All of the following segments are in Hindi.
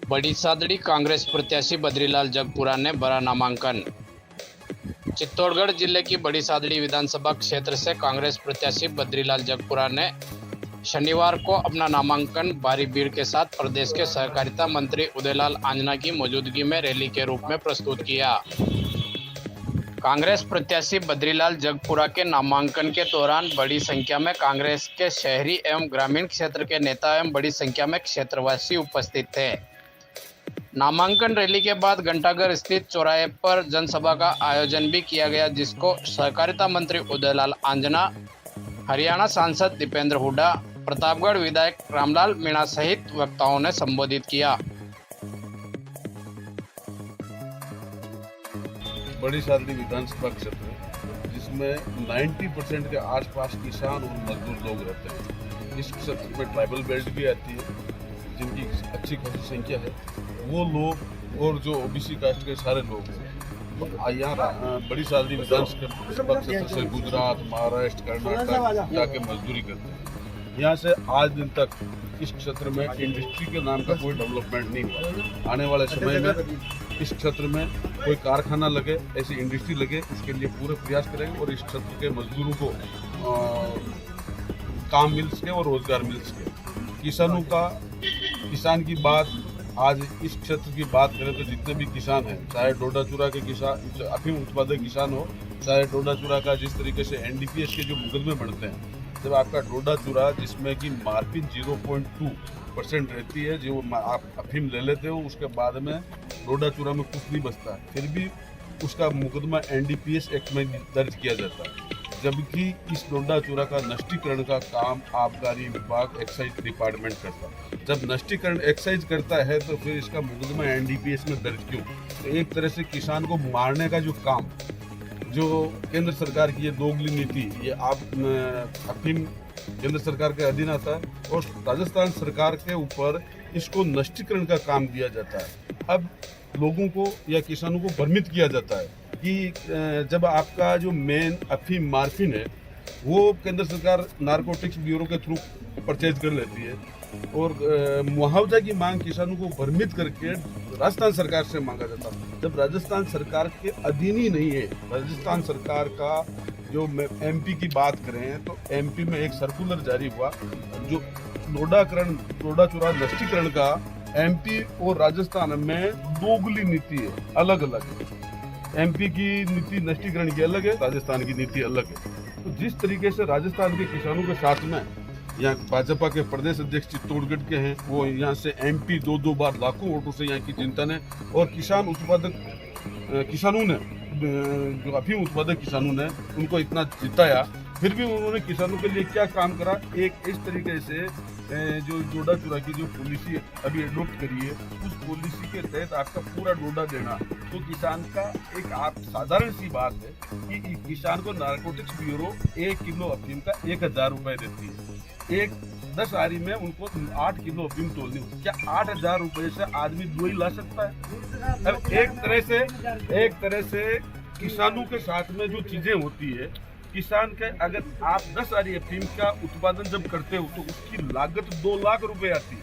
बड़ी सादड़ी कांग्रेस प्रत्याशी बद्रीलाल जगपुरा ने भरा नामांकन। चित्तौड़गढ़ जिले की बड़ी सादड़ी विधानसभा क्षेत्र से कांग्रेस प्रत्याशी बद्रीलाल जगपुरा ने शनिवार को अपना नामांकन भारी भीड़ के साथ प्रदेश के सहकारिता मंत्री उदयलाल आंजना की मौजूदगी में रैली के रूप में प्रस्तुत किया। कांग्रेस प्रत्याशी बद्रीलाल जगपुरा के नामांकन के दौरान बड़ी संख्या में कांग्रेस के शहरी एवं ग्रामीण क्षेत्र के नेता एवं बड़ी संख्या में क्षेत्रवासी उपस्थित थे। नामांकन रैली के बाद घंटाघर स्थित चौराहे पर जनसभा का आयोजन भी किया गया, जिसको सहकारिता मंत्री उदयलाल आंजना, हरियाणा सांसद दीपेंद्र हुड्डा, प्रतापगढ़ विधायक रामलाल मीणा सहित वक्ताओं ने संबोधित किया। बड़ी सादड़ी विधानसभा क्षेत्र जिसमें 90% के आसपास किसान और मजदूर लोग रहते हैं। इस क्षेत्र में ट्राइबल बेल्ट भी आती है, जिनकी अच्छी खासी संख्या है। वो लोग और जो ओबीसी कास्ट के सारे लोग हैं, यहाँ बड़ी सादड़ी विधानसभा क्षेत्र से गुजरात, महाराष्ट्र, कर्नाटक जाके मजदूरी करते हैं। यहाँ से आज दिन तक इस क्षेत्र में इंडस्ट्री के नाम का कोई डेवलपमेंट नहीं हुआ। आने वाले समय में इस क्षेत्र में कोई कारखाना लगे, ऐसी इंडस्ट्री लगे, इसके लिए पूरे प्रयास करेंगे और इस क्षेत्र के मजदूरों को काम मिल सके और रोजगार मिल सके। किसान की बात, आज इस क्षेत्र की बात करें तो जितने भी किसान हैं, चाहे डोडा चूरा के किसान, अफीम उत्पादक किसान हो, चाहे डोडा चूरा का जिस तरीके से एनडीपीएस के जो मुकदमे बढ़ते हैं, जब आपका डोडा चूरा जिसमें कि मार्जिन 0.2% रहती है, जो आप अफीम ले लेते हो, उसके बाद में डोडा चूरा में कुछ नहीं बचता, फिर भी उसका मुकदमा एनडीपीएस एक्ट में दर्ज किया जाता है। जबकि इस डोडा चूरा का नष्टीकरण का काम आबकारी विभाग, एक्साइज डिपार्टमेंट करता है। जब नष्टीकरण एक्साइज करता है तो फिर इसका मुकदमा एनडीपीएस में दर्ज क्यों? तो एक तरह से किसान को मारने का जो काम, जो केंद्र सरकार की ये दोगली नीति, ये आप अफीम केंद्र सरकार के अधीन आता है और राजस्थान सरकार के ऊपर इसको नष्टीकरण का काम दिया जाता है। अब लोगों को या किसानों को भ्रमित किया जाता है कि जब आपका जो मेन अफीम मार्फिन है वो केंद्र सरकार नारकोटिक्स ब्यूरो के थ्रू परचेज कर लेती है और मुआवजा की मांग किसानों को भ्रमित करके राजस्थान सरकार से मांगा जाता है, जब राजस्थान सरकार के अधीन ही नहीं है। राजस्थान सरकार का जो एमपी की बात करें तो एमपी में एक सर्कुलर जारी हुआ, जो डोडा चूरा नष्टीकरण का एमपी और राजस्थान में दोगली नीति है, अलग अलग है। एमपी की नीति नष्टीकरण की अलग है, राजस्थान की नीति अलग है। तो जिस तरीके से राजस्थान के किसानों के साथ में यहाँ भाजपा के प्रदेश अध्यक्ष चित्तौड़गढ़ के हैं, वो यहाँ से एमपी दो बार लाखों वोटों से यहाँ की जनता ने और किसानों ने, जो अफीम उत्पादक किसानों ने उनको इतना जिताया, फिर भी उन्होंने किसानों के लिए क्या काम करा? एक इस तरीके से जो डोडा चूरा की जो पॉलिसी अभी एडॉप्ट करी है, उस पॉलिसी के तहत आपका पूरा डोडा देना, तो किसान का एक आप साधारण सी बात है कि किसान को नारकोटिक्स ब्यूरो 1 किलो अफीम का 1000 रुपए देती है। एक 10 आरी में उनको 8 किलो अफीम तोलनी हो, क्या 8000 रुपए से आदमी दवाई ला सकता है? अब एक तरह से किसानों के साथ में जो चीजें होती है, किसान के अगर आप 10 आरी अफीम का उत्पादन जब करते हो तो उसकी लागत 2 लाख रुपए आती है।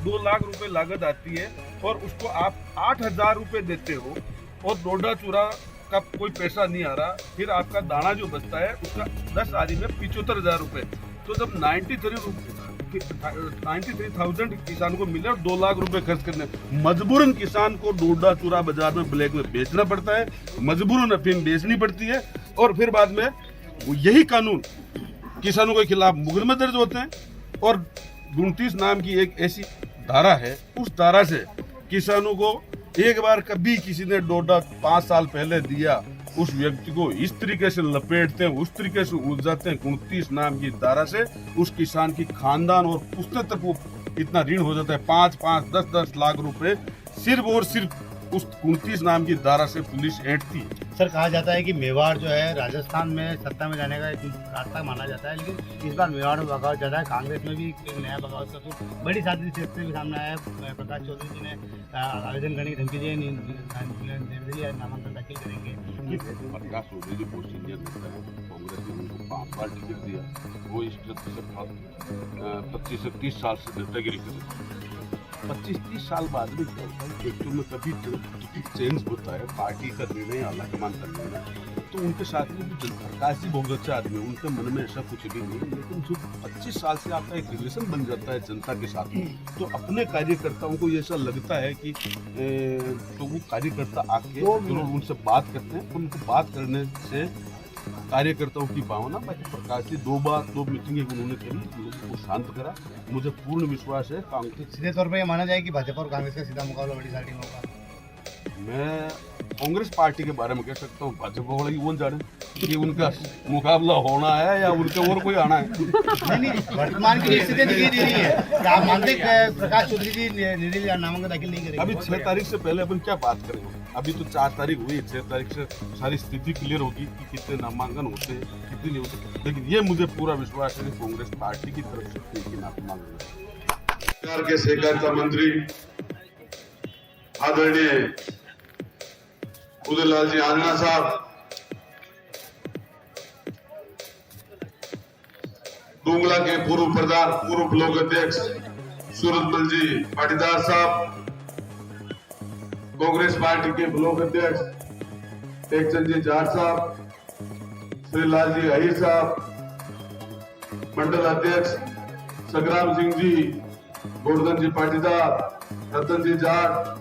2 लाख रुपए लागत आती है और उसको आप 8000 रुपए देते हो और डोडा चूरा का कोई पैसा नहीं आ रहा, फिर आपका दाना जो बचता है उसका 10 आरी में 75,000 रुपए। तो जब 93,000 किसान को मिले और 2 लाख रुपए खर्च करने, मजबूरन किसान को डोडा चूरा बाजार में ब्लैक में बेचना पड़ता है, मजबूरन अफीम बेचनी पड़ती है और फिर बाद में यही कानून किसानों के खिलाफ मुकदमे दर्ज होते हैं। और 29 नाम की एक ऐसी धारा है, उस धारा से किसानों को एक बार कभी किसी ने डोडा 5 साल पहले दिया, उस व्यक्ति को इस तरीके से लपेटते हैं, उस तरीके से उलझाते हैं 29 नाम की धारा से, उस किसान की खानदान और पुश्ते तक वो इतना ऋण हो जाता है, 5-5, 10-10 लाख रुपए सिर्फ और सिर्फ उस 29 नाम की धारा से पुलिस ऐंठती है। सर, कहा जाता है कि मेवाड़ जो है राजस्थान में सत्ता में जाने का एक रास्ता माना जाता है, लेकिन इस बार मेवाड़ में बगावत ज़्यादा है। कांग्रेस में भी एक नया बगावत का तो बड़ी सादड़ी क्षेत्र से भी सामने आया है। प्रकाश चौधरी जी ने आवेदन करने की धमकी दी, निर्दलीय नामांकन दाखिल करेंगे। प्रकाश चौधरी जो बहुत सीनियर नेता है, कांग्रेस ने उनको 5 बार टिकट दिया, वो इस क्षेत्र से 25 से 30 साल से नेतागिरी कर रहे हैं। 25-30 साल बाद में क्या होता है, व्यक्तियों में कभी टिकट चेंज होता है, पार्टी का निर्णय आलाकमान का निर्णय, तो उनके साथ में भी प्रकाश जी बहुत अच्छे आदमी है, उनके मन में ऐसा कुछ भी नहीं है। लेकिन जो 25 साल से आपका एक रिलेशन बन जाता है जनता के साथ में, तो अपने कार्यकर्ताओं को ऐसा लगता है कि तो वो कार्यकर्ता आके जरूर उनसे बात करते हैं, उनको बात करने से कार्यकर्ताओं की भावना, बाकी प्रकाश जी दो मीटिंगें उन्होंने करी, लोगों को शांत करा। मुझे पूर्ण विश्वास है कांग्रेस, सीधे तौर पर ये माना जाए कि भाजपा और कांग्रेस का सीधा मुकाबला बड़ी सारी में होगा। मैं कांग्रेस पार्टी के बारे में कह सकता हूँ, भाजपा वाले कौन जाने कि उनका मुकाबला होना है या उनके और कोई आना है। नहीं, वर्तमान की स्थिति दिखाई दे रही है। क्या आप मानते हैं प्रकाश चौधरी जी निर्दलीय नामांकन दाखिल नहीं करेंगे? अभी 6 तारीख से पहले अपन क्या बात करेंगे, अभी तो 4 तारीख हुई है, 6 तारीख से सारी स्थिति क्लियर होगी कि कितने नामांकन होते हैं, कितने नहीं होते। लेकिन ये मुझे पूरा विश्वास है कि कांग्रेस पार्टी की तरफ से कोई नामांकन के सहकारिता मंत्री आदरणीय उदयलाल जी आंजना साहब, डूंगला के पूर्व प्रधान, पूर्व ब्लॉक अध्यक्ष सूरजमल जी पाटीदार साहब, कांग्रेस पार्टी के ब्लॉक अध्यक्ष टेकचंद जी जाट साहब, श्रीलाल जी अहिर साहब, मंडल अध्यक्ष संग्राम सिंह जी, गोवर्धन जी पाटीदार, रतन जी जाट,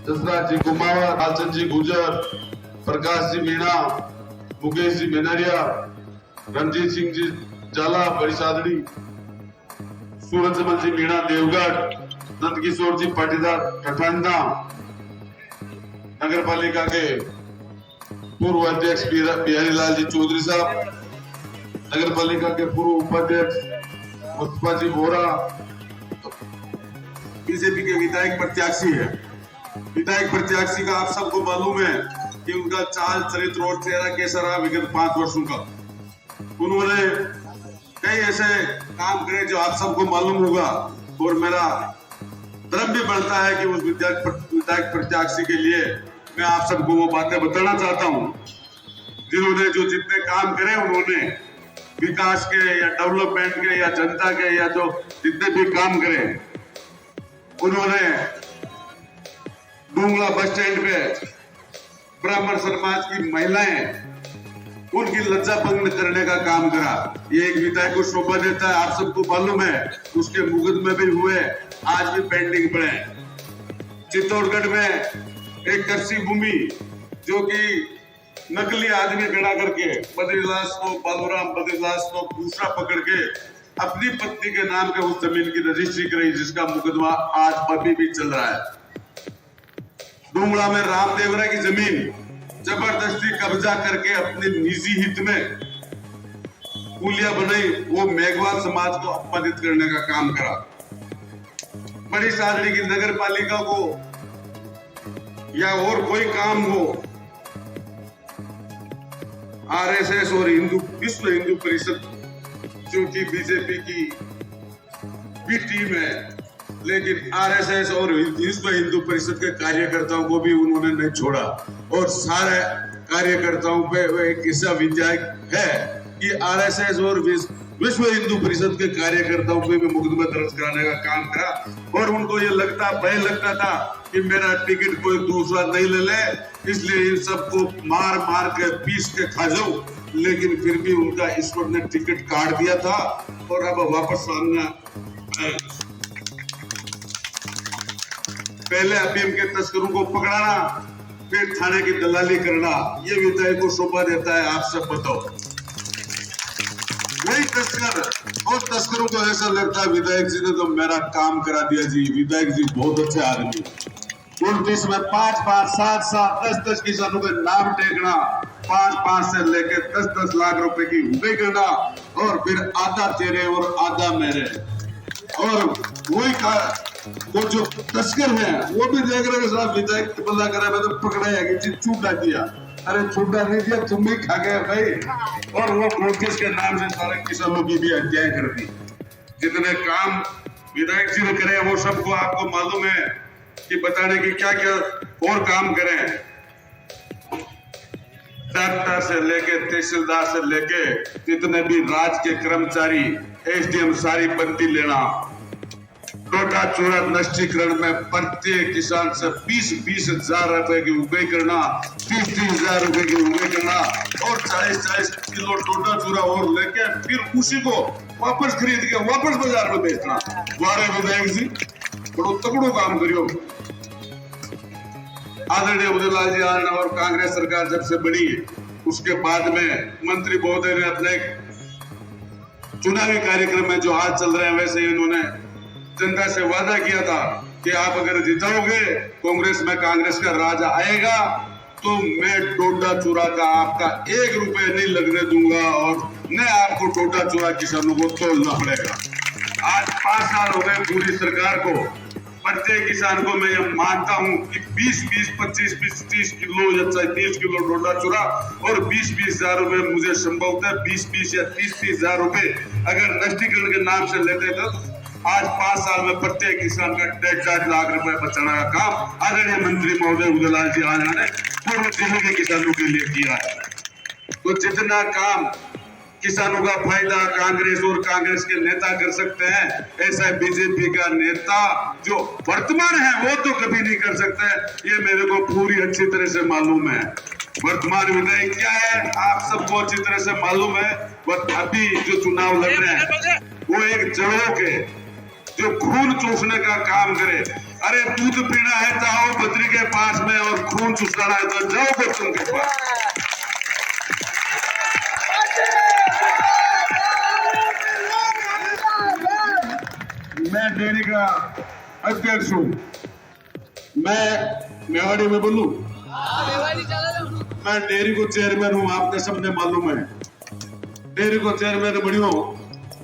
जसराज जी कुमावत, लालचंद जी गुजर, प्रकाश जी मीणा, मुकेश जी मेनरिया, रणजीत सिंह जी जाला बड़ी सादड़ी, सूरजमल जी मीणा देवगढ़, नंद किशोर जी पाटीदार ठठांडा, नगर पालिका के पूर्व अध्यक्ष बिहारी लाल जी चौधरी साहब, नगर पालिका के पूर्व उपाध्यक्ष मुस्तफा जी बोरा, बीजेपी के विधायक प्रत्याशी है। विधायक प्रत्याशी का आप सबको मालूम है कि उनका चाल चरित्र और चेहरा कैसा रहा विगत 5 वर्षों का। उन्होंने कई ऐसे काम करे जो आप सबको मालूम होगा, और मेरा धर्म भी बढ़ता है कि उस विधायक प्रत्याशी के लिए मैं आप सबको वो बातें बताना चाहता हूँ, जिन्होंने जो जितने काम करे उन्होंने विकास के या डेवलपमेंट के या जनता के या जो जितने भी काम करे, उन्होंने डूंगला बस स्टैंड पे ब्राह्मण समाज की महिलाएं उनकी लज्जा भंग करने का काम करा। ये एक विधायक को शोभा देता है, आप सबको मालूम है। उसके मुकदमे भी हुए, आज भी पेंडिंग पड़े। चित्तौड़गढ़ में एक कृषि भूमि जो कि नकली आदमी खड़ा करके बद्रीदास को बाबूराम बद्रीदास को दूसरा पकड़ के अपनी पत्नी के नाम पे उस जमीन की रजिस्ट्री कराई, जिसका मुकदमा आज अभी भी चल रहा है। डूंगला में रामदेवरा की जमीन जबरदस्ती कब्जा करके अपने निजी हित में पुलिया बनाई, वो मेघवाल समाज को अपमानित करने का काम करा। बड़ी सादड़ी की नगर पालिका को या और कोई काम हो, आरएसएस और विश्व हिंदू परिषद जो कि बीजेपी की भी टीम है, लेकिन आरएसएस और विश्व हिंदू परिषद के कार्यकर्ताओं को भी उन्होंने नहीं छोड़ा, और सारे कार्यकर्ताओं पे एक ऐसा विधायक है कि आरएसएस और विश्व हिंदू परिषद के कार्यकर्ताओं पे भी मुकदमा दर्ज कराने का काम करा। और उनको ये भय लगता था कि मेरा टिकट कोई दूसरा नहीं ले ले, इसलिए इन सबको मार मार के पीस के खा जाऊं, लेकिन फिर भी उनका ईश्वर ने टिकट काट दिया था और अब वापस सामने आए। पहले अफीम के तस्करों को पकड़ाना, फिर थाने की दलाली करना, ये विधायक को शोभा देता है? आप सब बताओ। वही तस्कर और तस्करों को ऐसा लगता है विधायक जी ने तो मेरा काम करा दिया जी, विधायक जी बहुत अच्छे आदमी। 29 में 5-5, 7-7, 10-10 किसानों के नाम टेकना, 5-5 से लेके 10-10 लाख रुपए की हुए करना, और फिर आधा तेरे और आधा मेरे। और वही वो जो तस्कर है वो भी देख रहे साहब विधायक बंदा करा, मैं तो पकड़ा है कि छूटा दिया। अरे छूटा नहीं दिया, तुम ही खा गए भाई। और वो नोटिस के नाम से सारे किसानों की भी हत्याएं कर दी। जितने काम विधायक जी ने करे वो सबको आपको मालूम है कि बताने की क्या क्या और काम करें। डॉक्टर से लेके तहसीलदार से लेके जितने भी राज के कर्मचारी, एसडीएम सारी बंदी लेना, डोडा चूरा नष्टीकरण में प्रत्येक किसान से 20-20 हजार रुपए की उगाई करना, 30-30 हजार रुपए की उगाई करना और 40-40 किलो डोडा चूरा और लेके फिर उसी को वापस खरीद के वापस बाजार में बेचना। वारे विधायक जी बड़ो तगड़ो काम करियो। आदरणीय उदयलाल जी और कांग्रेस सरकार जब से बनी है उसके बाद में मंत्री महोदय ने अपने चुनावी कार्यक्रम में जो आज चल रहे हैं वैसे ही उन्होंने जनता से वादा किया था कि आप अगर जिताओगे कांग्रेस में कांग्रेस का राज आएगा तो मैं डोडा चूरा का आपका 1 रुपए नहीं लगने दूंगा और न आपको डोडा चूरा किसानों को तोलना पड़ेगा। आज 5 साल हो गए पूरी सरकार को। प्रत्येक किसान को मैं यह मानता हूं कि 20-20, 25-20, 30 किलो या 30 किलो डोडा चूरा और 20-20 हजार रुपए मुझे संभवतः 20-20 या 30-30 हजार रुपए अगर नष्टीकरण के नाम से लेते थे आज 5 साल में प्रत्येक किसान का 1.5 लाख रुपए बचाने का काम आदरणीय मंत्री महोदय उदयलाल जी आर्य ने पूर्व दिल्ली के किसानों के लिए किया है। तो जितना काम किसानों का फायदा कांग्रेस और कांग्रेस के नेता कर सकते हैं ऐसा बीजेपी का नेता जो वर्तमान है वो तो कभी नहीं कर सकते। ये मेरे को पूरी अच्छी तरह से मालूम है। वर्तमान विधायक क्या है आप सबको अच्छी तरह से मालूम है। अभी जो चुनाव लड़ रहे हैं वो एक जड़ों के जो खून चूसने का काम करे। अरे दूध पीना है जाओ बद्री के पास में और खून चूसना है तो जाओ बच्चों के पास। मैं डेयरी का अध्यक्ष हूँ। मैं मेवाड़ी में बोलूं मैं डेयरी को चेयरमैन हूँ। आपने सबने मालूम है डेयरी को चेयरमैन बड़ी हो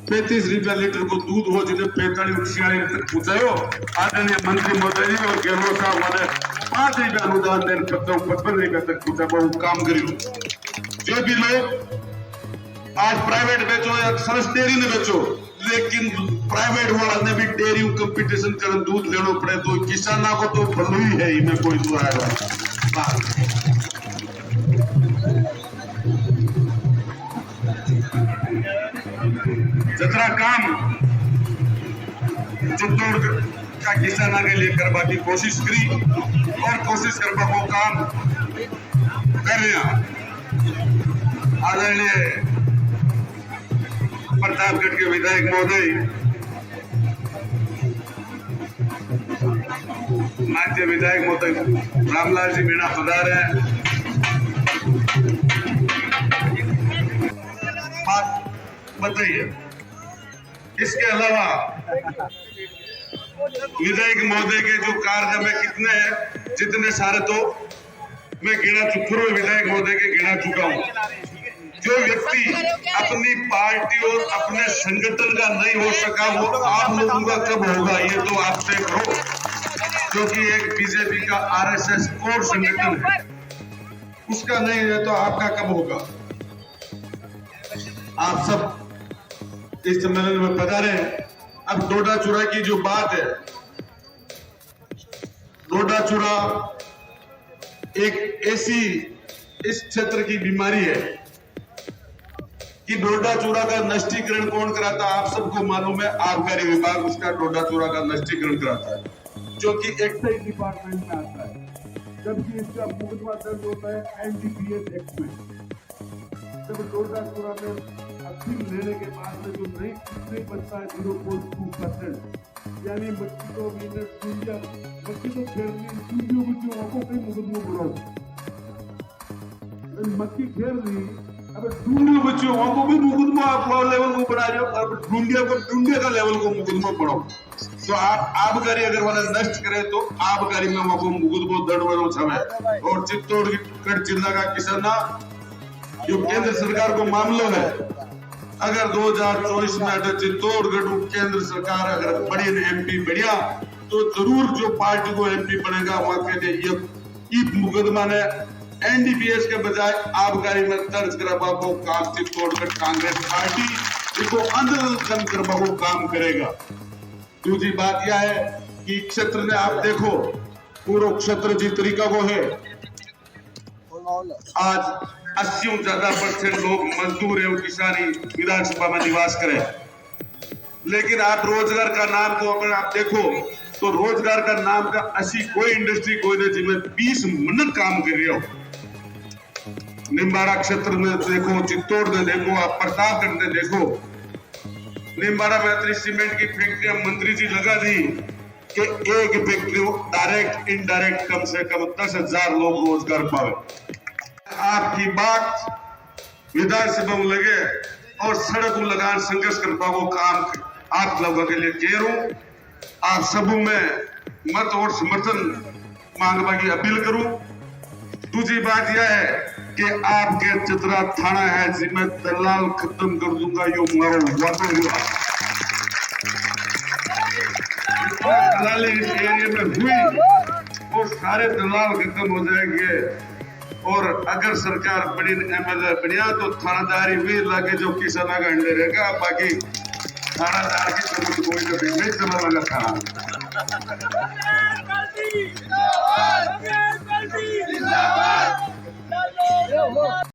35 रुपया लीटर को दूध हो जिन्हें 45-46 तक पूछायो। आदरणीय मंत्री महोदय जी और गहलोत साहब मैंने 5 रुपया अनुदान देने 55 रुपया तक पूछा बहुत काम करियो। जो भी लोग आज प्राइवेट बेचो या सरस डेयरी ने बेचो लेकिन प्राइवेट वाला ने भी डेयरी कंपटीशन कर दूध लेना पड़े तो किसानों को तो भलो ही है इनमें कोई दुआएगा। जितना काम चित्तौड़ का किसाना के लिए करवा की कोशिश करी और कोशिश करवा वो काम कर रहे। आदरणीय प्रतापगढ़ के विधायक महोदय माननीय विधायक महोदय रामलाल जी मीणा पधार है। बात बताइए। इसके अलावा विधायक महोदय के जो कार्यक्रम में कितने हैं जितने सारे तो मैं गिना पूर्व विधायक महोदय के गिना चुका हूं। जो व्यक्ति अपनी पार्टी और अपने संगठन का नहीं हो सका वो आप लोगों का कब होगा ये तो आप तय करो। क्योंकि एक बीजेपी का आरएसएस कोर संगठन है उसका नहीं है तो आपका कब होगा। आप सब इस सम्मेलन में पधारे हैं। अब डोडा चूरा की जो बात है डोडा चूरा एक ऐसी इस क्षेत्र की बीमारी है कि डोडा चूरा का नष्टीकरण कौन कराता है आप सबको मालूम है। आबकारी विभाग उसका डोडा चूरा का नष्टीकरण कराता है जो कि एक्साइज डिपार्टमेंट में आता है जबकि इसका मुकदमा दर्ज होता है एनडीपीएस एक्ट में। जब डोडा चूरा में अफीम लेने के बाद में जो नहीं बनता है 0.2% यानी मच्छी को मच्छी तो खेल कई मुकदमों बढ़ाओ मक्की खेल ली अब ढूंढियो बच्चों को भी मुकदमा आप लेवल को बढ़ा दो अब ढूंढिया का लेवल को मुकदमा बढ़ाओ। तो आप आबकारी अगर वाला नष्ट करे तो आबकारी में वो मुकदमा दंड छवे। और चित्तौड़गढ़ जिला का किसाना जो केंद्र सरकार को मामला है अगर 2024 में अगर चित्तौड़गढ़ केंद्र सरकार अगर बड़ी एमपी बढ़िया तो जरूर जो पार्टी को एमपी बनेगा वहां के लिए ये मुकदमा ने एनडीपीएस के बजाय आबकारी में दर्ज करवा को काम चित्तौड़गढ़ कांग्रेस पार्टी इसको आंदोलन करवा को काम करेगा। दूसरी बात यह है कि क्षेत्र में आप देखो पूरा क्षेत्र जिस तरीका को है आज 80 से ज्यादा % लोग मजदूर एवं किसानी विधानसभा में निवास करें। लेकिन आप रोजगार का नाम को अगर आप देखो तो रोजगार का नाम का ऐसी कोई इंडस्ट्री कोई नहीं जिसमें 20 मिनट काम कर रही हो। निम्बाड़ा क्षेत्र में देखो, चित्तौड़ में देखो, आप प्रतापगढ़ में देखो, निम्बाड़ा में इतनी सीमेंट की फैक्ट्रियां मंत्री जी लगा दी कि एक फैक्ट्री डायरेक्ट इनडायरेक्ट कम से कम 10,000 लोग रोजगार पावे। आपकी बात विधानसभा में लगे और सड़क लगान संघर्ष करता वो काम आप लोगों के लिए कह रहा हूं। आप सब में मत और समर्थन मांगने की अपील करूं। दूसरी बात यह है कि आपके चतरा थाना है जिसमें दलाल खत्म कर दूंगा, यो मारो वादा हुआ। दलाली इस एरिया में हुई वो सारे दलाल खत्म हो जाएंगे। और अगर सरकार बड़ी एमएलए बढ़िया तो थानादारी भी लाके जो किसाना का अंडे रहेगा, बाकी थानादार की जरूरत कोई नहीं, चला लगा था।